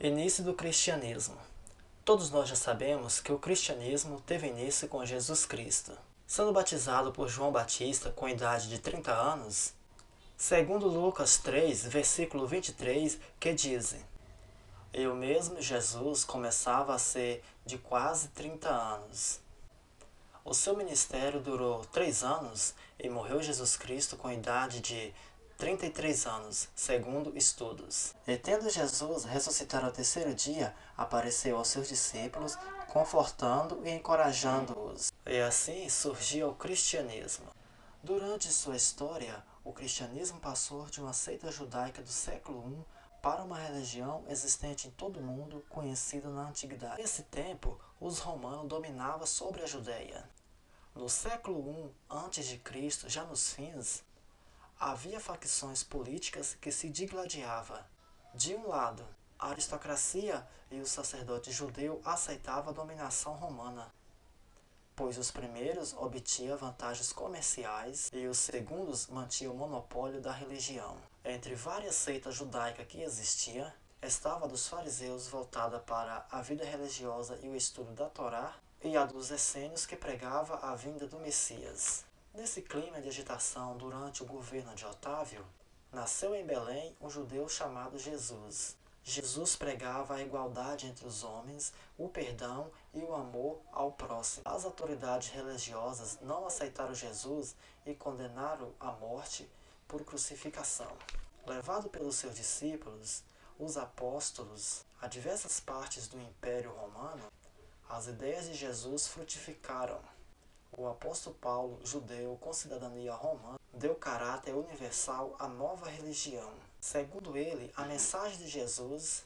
Início do cristianismo. Todos nós já sabemos que o cristianismo teve início com Jesus Cristo. Sendo batizado por João Batista com idade de 30 anos, segundo Lucas 3, versículo 23, que diz: E o mesmo Jesus começava a ser de quase 30 anos. O seu ministério durou 3 anos e morreu Jesus Cristo com idade de 33 anos, segundo estudos. E tendo Jesus ressuscitado ao terceiro dia, apareceu aos seus discípulos, confortando e encorajando-os. E assim surgiu o cristianismo. Durante sua história, o cristianismo passou de uma seita judaica do século I para uma religião existente em todo o mundo, conhecida na antiguidade. Nesse tempo, os romanos dominavam sobre a Judéia. No século I a.C., já nos fins, havia facções políticas que se digladiavam. De um lado, a aristocracia e o sacerdote judeu aceitavam a dominação romana, pois os primeiros obtinham vantagens comerciais e os segundos mantinham o monopólio da religião. Entre várias seitas judaicas que existiam, estava a dos fariseus voltada para a vida religiosa e o estudo da Torá, e a dos essênios que pregava a vinda do Messias. Nesse clima de agitação durante o governo de Otávio, nasceu em Belém um judeu chamado Jesus. Jesus pregava a igualdade entre os homens, o perdão e o amor ao próximo. As autoridades religiosas não aceitaram Jesus e condenaram à morte por crucificação. Levado pelos seus discípulos, os apóstolos, a diversas partes do Império Romano, as ideias de Jesus frutificaram. O apóstolo Paulo, judeu com cidadania romana, deu caráter universal à nova religião. Segundo ele, a mensagem de Jesus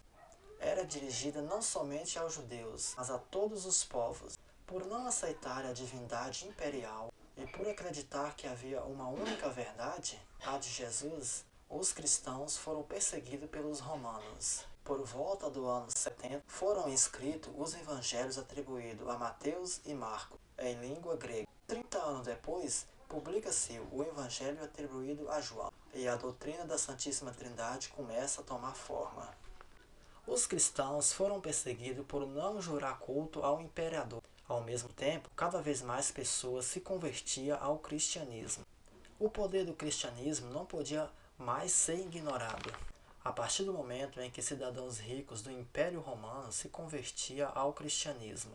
era dirigida não somente aos judeus, mas a todos os povos. Por não aceitar a divindade imperial e por acreditar que havia uma única verdade, a de Jesus, os cristãos foram perseguidos pelos romanos. Por volta do ano 70, foram escritos os evangelhos atribuídos a Mateus e Marcos, em língua grega. 30 anos depois, publica-se o evangelho atribuído a João, e a doutrina da Santíssima Trindade começa a tomar forma. Os cristãos foram perseguidos por não jurar culto ao imperador. Ao mesmo tempo, cada vez mais pessoas se convertiam ao cristianismo. O poder do cristianismo não podia mais ser ignorado. A partir do momento em que cidadãos ricos do Império Romano se convertiam ao cristianismo.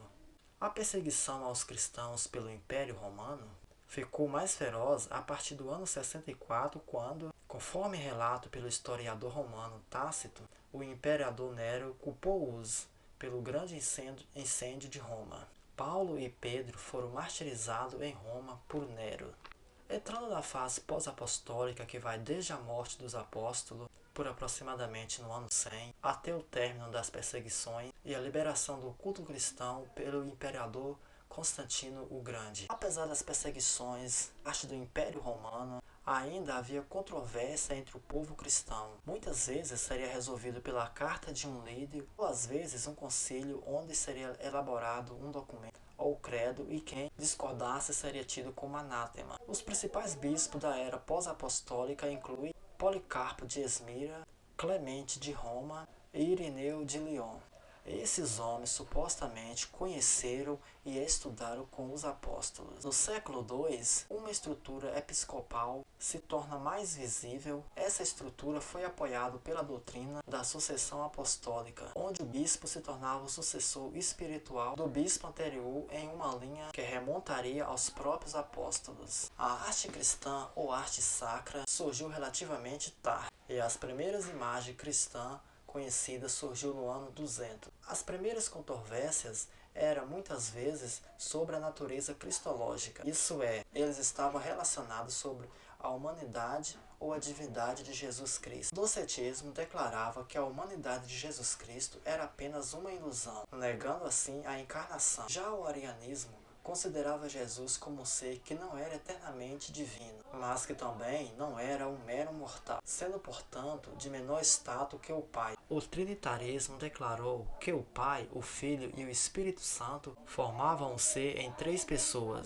A perseguição aos cristãos pelo Império Romano ficou mais feroz a partir do ano 64, quando, conforme relato pelo historiador romano Tácito, o imperador Nero culpou-os pelo grande incêndio de Roma. Paulo e Pedro foram martirizados em Roma por Nero. Entrando na fase pós-apostólica que vai desde a morte dos apóstolos, por aproximadamente no ano 100, até o término das perseguições e a liberação do culto cristão pelo imperador Constantino o Grande. Apesar das perseguições parte do Império Romano, ainda havia controvérsia entre o povo cristão. Muitas vezes seria resolvido pela carta de um líder, ou às vezes um concílio onde seria elaborado um documento ou credo, e quem discordasse seria tido como anátema. Os principais bispos da era pós-apostólica incluem Policarpo de Esmira, Clemente de Roma e Irineu de Lyon. Esses homens supostamente conheceram e estudaram com os apóstolos. No século II, uma estrutura episcopal se torna mais visível. Essa estrutura foi apoiada pela doutrina da sucessão apostólica, onde o bispo se tornava o sucessor espiritual do bispo anterior em uma linha que remontaria aos próprios apóstolos. A arte cristã ou arte sacra surgiu relativamente tarde, e as primeiras imagens cristãs conhecida surgiu no ano 200. As primeiras controvérsias eram muitas vezes sobre a natureza cristológica, isso é, eles estavam relacionados sobre a humanidade ou a divindade de Jesus Cristo. O docetismo declarava que a humanidade de Jesus Cristo era apenas uma ilusão, negando assim a encarnação. Já o arianismo considerava Jesus como um ser que não era eternamente divino, mas que também não era um mero mortal, sendo, portanto, de menor status que o Pai. O trinitarismo declarou que o Pai, o Filho e o Espírito Santo formavam um ser em 3 pessoas.